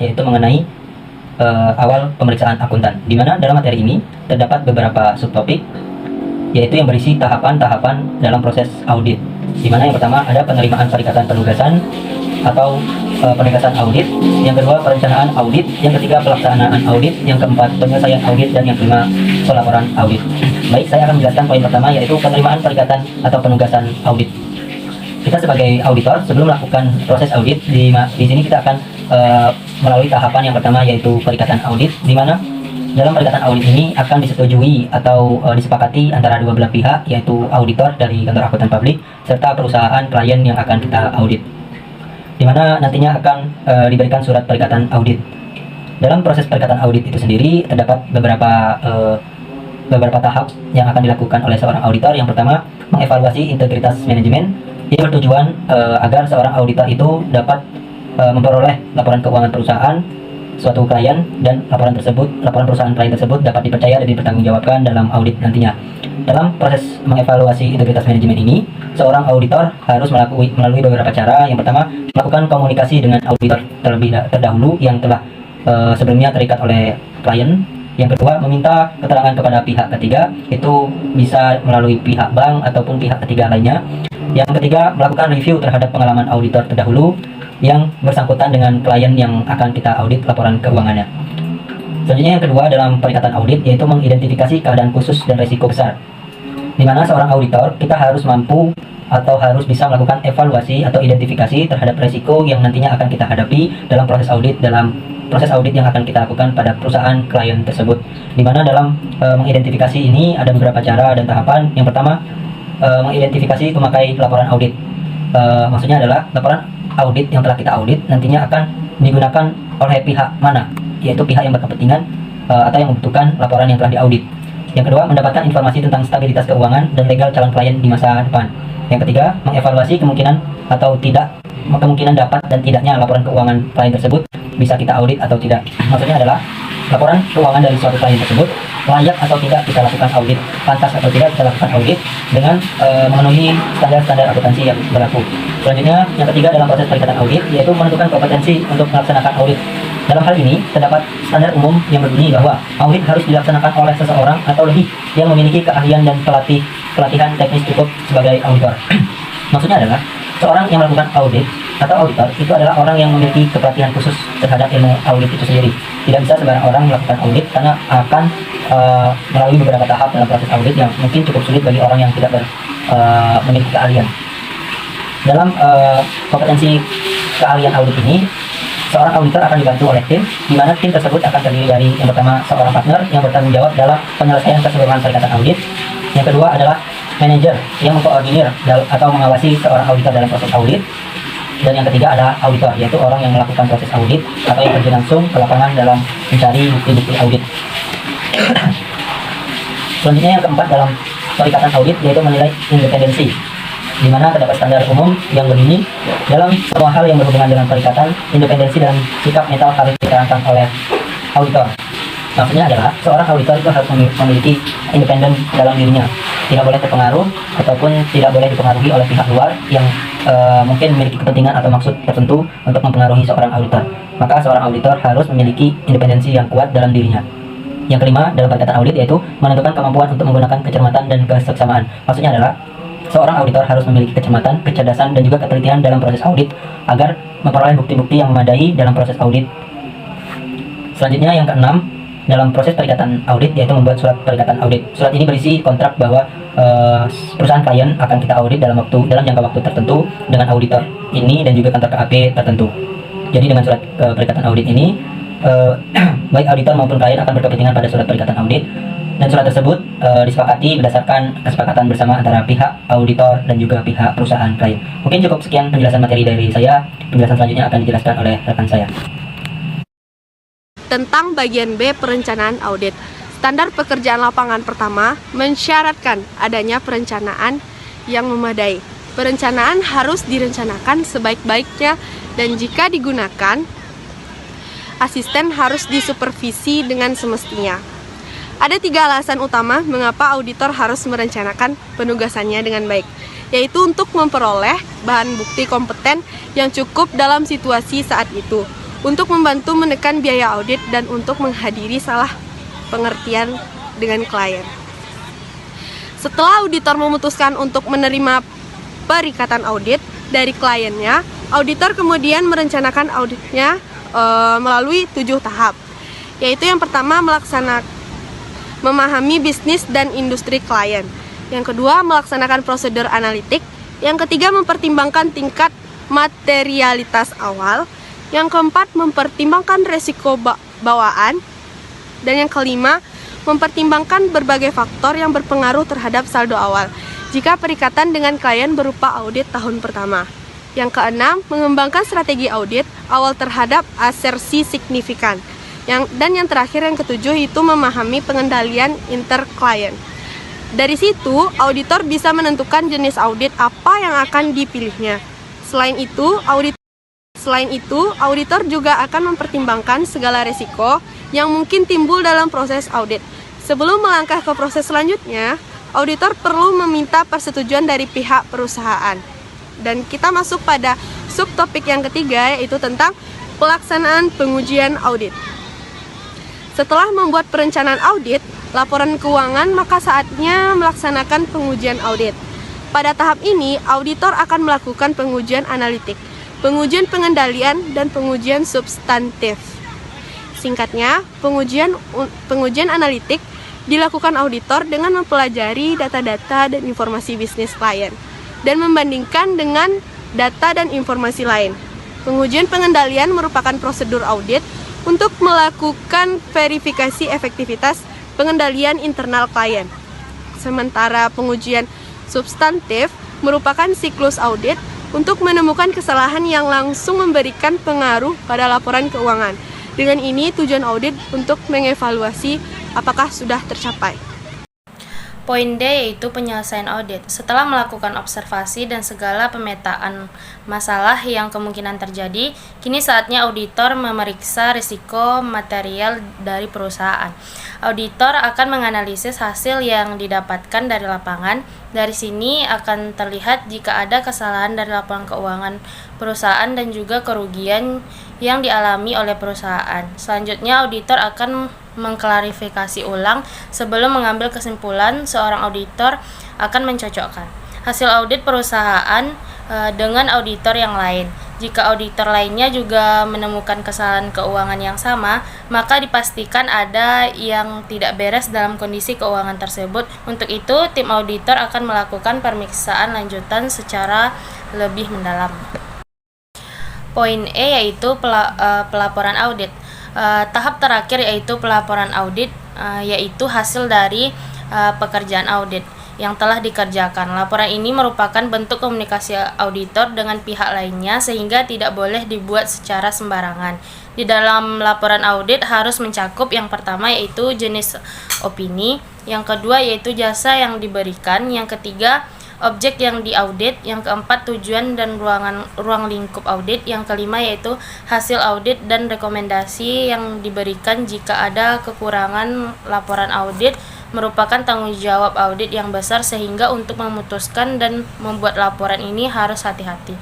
yaitu mengenai awal pemeriksaan akuntan, di mana dalam materi ini terdapat beberapa subtopik, yaitu yang berisi tahapan-tahapan dalam proses audit, di mana yang pertama ada penerimaan perikatan penugasan atau penugasan audit, yang kedua perencanaan audit, yang ketiga pelaksanaan audit, yang keempat penyelesaian audit, dan yang kelima pelaporan audit. Baik, saya akan menjelaskan poin pertama, yaitu penerimaan perikatan atau penugasan audit. Kita sebagai auditor sebelum melakukan proses audit, di sini kita akan melalui tahapan yang pertama, yaitu perikatan audit, di mana dalam perikatan audit ini akan disetujui atau disepakati antara dua belah pihak, yaitu auditor dari kantor akuntan publik serta perusahaan klien yang akan kita audit, di mana nantinya akan diberikan surat perikatan audit. Dalam proses perikatan audit itu sendiri terdapat beberapa tahap yang akan dilakukan oleh seorang auditor. Yang pertama, mengevaluasi integritas manajemen. Ini bertujuan agar seorang auditor itu dapat memperoleh laporan keuangan perusahaan suatu klien, dan laporan perusahaan klien tersebut dapat dipercaya dan dipertanggungjawabkan dalam audit nantinya. Dalam proses mengevaluasi integritas manajemen ini, seorang auditor harus melalui beberapa cara. Yang pertama, melakukan komunikasi dengan auditor terlebih terdahulu yang telah sebelumnya terikat oleh klien. Yang kedua, meminta keterangan kepada pihak ketiga, itu bisa melalui pihak bank ataupun pihak ketiga lainnya. Yang ketiga, melakukan review terhadap pengalaman auditor terdahulu yang bersangkutan dengan klien yang akan kita audit laporan keuangannya. Selanjutnya yang kedua dalam perikatan audit, yaitu mengidentifikasi keadaan khusus dan risiko besar, di mana seorang auditor kita harus mampu atau harus bisa melakukan evaluasi atau identifikasi terhadap risiko yang nantinya akan kita hadapi dalam proses audit yang akan kita lakukan pada perusahaan klien tersebut. Di mana dalam mengidentifikasi ini ada beberapa cara dan tahapan. Yang pertama, mengidentifikasi memakai laporan audit. Maksudnya adalah laporan audit yang telah kita audit nantinya akan digunakan oleh pihak mana, yaitu pihak yang berkepentingan atau yang membutuhkan laporan yang telah diaudit. Yang kedua, mendapatkan informasi tentang stabilitas keuangan dan legal calon klien di masa depan. Yang ketiga, mengevaluasi kemungkinan dapat dan tidaknya laporan keuangan klien tersebut bisa kita audit atau tidak. Maksudnya adalah laporan keuangan dari suatu klien tersebut layak atau tidak kita lakukan audit, pantas atau tidak kita lakukan audit dengan memenuhi standar-standar akuntansi yang berlaku. Selanjutnya, yang ketiga dalam proses perikatan audit, yaitu menentukan kompetensi untuk melaksanakan audit. Dalam hal ini, terdapat standar umum yang berbunyi bahwa audit harus dilaksanakan oleh seseorang atau lebih yang memiliki keahlian dan pelatihan teknis cukup sebagai auditor. Maksudnya adalah seorang yang melakukan audit atau auditor itu adalah orang yang memiliki kepelatihan khusus terhadap ilmu audit itu sendiri. Tidak bisa sembarang orang melakukan audit karena akan melalui beberapa tahap dalam proses audit yang mungkin cukup sulit bagi orang yang tidak memiliki keahlian. Dalam kompetensi keahlian audit ini, seorang auditor akan dibantu oleh tim, di mana tim tersebut akan terdiri dari yang pertama seorang partner yang bertanggung jawab dalam penyelesaian keseluruhan perikatan audit. Yang kedua adalah manajer yang mengkoordinir atau mengawasi seorang auditor dalam proses audit. Dan yang ketiga adalah auditor, yaitu orang yang melakukan proses audit atau yang terjun langsung ke lapangan dalam mencari bukti-bukti audit. Selanjutnya yang keempat dalam perikatan audit, yaitu menilai independensi, di mana terdapat standar umum yang berbunyi dalam semua hal yang berhubungan dengan perikatan, independensi dan sikap netral harus diterangkan oleh auditor. Maksudnya adalah seorang auditor itu harus memiliki independen dalam dirinya, tidak boleh terpengaruh ataupun tidak boleh dipengaruhi oleh pihak luar yang mungkin memiliki kepentingan atau maksud tertentu untuk mempengaruhi seorang auditor. Maka seorang auditor harus memiliki independensi yang kuat dalam dirinya. Yang kelima dalam perikatan audit, yaitu menentukan kemampuan untuk menggunakan kecermatan dan keseksama. Maksudnya adalah seorang auditor harus memiliki kecermatan, kecerdasan, dan juga ketelitian dalam proses audit agar memperoleh bukti-bukti yang memadai dalam proses audit. Selanjutnya yang keenam dalam proses perikatan audit, yaitu membuat surat perikatan audit. Surat ini berisi kontrak bahwa perusahaan klien akan kita audit dalam jangka waktu tertentu dengan auditor ini dan juga kantor KAP tertentu. Jadi dengan surat perikatan audit ini, baik auditor maupun klien akan berkepentingan pada surat perikatan audit, dan surat tersebut disepakati berdasarkan kesepakatan bersama antara pihak auditor dan juga pihak perusahaan klien. Mungkin cukup sekian penjelasan materi dari saya. Penjelasan selanjutnya akan dijelaskan oleh rekan saya. Tentang bagian B, perencanaan audit. Standar pekerjaan lapangan pertama mensyaratkan adanya perencanaan yang memadai. Perencanaan harus direncanakan sebaik-baiknya, dan jika digunakan, asisten harus disupervisi dengan semestinya. Ada 3 alasan utama mengapa auditor harus merencanakan penugasannya dengan baik, yaitu untuk memperoleh bahan bukti kompeten yang cukup dalam situasi saat itu, untuk membantu menekan biaya audit dan untuk menghadiri salah pengertian dengan klien. Setelah auditor memutuskan untuk menerima perikatan audit dari kliennya, auditor kemudian merencanakan auditnya melalui 7 tahap, yaitu yang pertama memahami bisnis dan industri klien, yang kedua melaksanakan prosedur analitik, yang ketiga mempertimbangkan tingkat materialitas awal, yang keempat mempertimbangkan resiko bawaan, dan yang kelima mempertimbangkan berbagai faktor yang berpengaruh terhadap saldo awal jika perikatan dengan klien berupa audit tahun pertama. Yang keenam, mengembangkan strategi audit awal terhadap asersi signifikan. Dan yang terakhir, yang ketujuh, itu memahami pengendalian interklien. Dari situ, auditor bisa menentukan jenis audit apa yang akan dipilihnya. Selain itu, auditor juga akan mempertimbangkan segala risiko yang mungkin timbul dalam proses audit. Sebelum melangkah ke proses selanjutnya, auditor perlu meminta persetujuan dari pihak perusahaan. Dan kita masuk pada subtopik yang ketiga, yaitu tentang pelaksanaan pengujian audit. Setelah membuat perencanaan audit, laporan keuangan, maka saatnya melaksanakan pengujian audit. Pada tahap ini, auditor akan melakukan pengujian analitik, pengujian pengendalian, dan pengujian substantif. Singkatnya, pengujian analitik dilakukan auditor dengan mempelajari data-data dan informasi bisnis klien dan membandingkan dengan data dan informasi lain. Pengujian pengendalian merupakan prosedur audit untuk melakukan verifikasi efektivitas pengendalian internal klien. Sementara pengujian substantif merupakan siklus audit untuk menemukan kesalahan yang langsung memberikan pengaruh pada laporan keuangan. Dengan ini, tujuan audit untuk mengevaluasi apakah sudah tercapai. Poin D yaitu penyelesaian audit. Setelah melakukan observasi dan segala pemetaan masalah yang kemungkinan terjadi, kini saatnya auditor memeriksa risiko material dari perusahaan. Auditor akan menganalisis hasil yang didapatkan dari lapangan. Dari sini akan terlihat jika ada kesalahan dari laporan keuangan perusahaan dan juga kerugian yang dialami oleh perusahaan. Selanjutnya, auditor akan mengklarifikasi ulang. Sebelum mengambil kesimpulan, seorang auditor akan mencocokkan hasil audit perusahaan dengan auditor yang lain. Jika auditor lainnya juga menemukan kesalahan keuangan yang sama, maka dipastikan ada yang tidak beres dalam kondisi keuangan tersebut. Untuk itu, tim auditor akan melakukan pemeriksaan lanjutan secara lebih mendalam. Poin E yaitu pelaporan audit. Tahap terakhir yaitu pelaporan audit, yaitu hasil dari pekerjaan audit yang telah dikerjakan. Laporan ini merupakan bentuk komunikasi auditor dengan pihak lainnya sehingga tidak boleh dibuat secara sembarangan. Di dalam laporan audit harus mencakup yang pertama yaitu jenis opini, yang kedua yaitu jasa yang diberikan, yang ketiga objek yang diaudit, yang keempat tujuan dan ruang lingkup audit, yang kelima yaitu hasil audit dan rekomendasi yang diberikan. Jika ada kekurangan, laporan audit merupakan tanggung jawab audit yang besar sehingga untuk memutuskan dan membuat laporan ini harus hati-hati.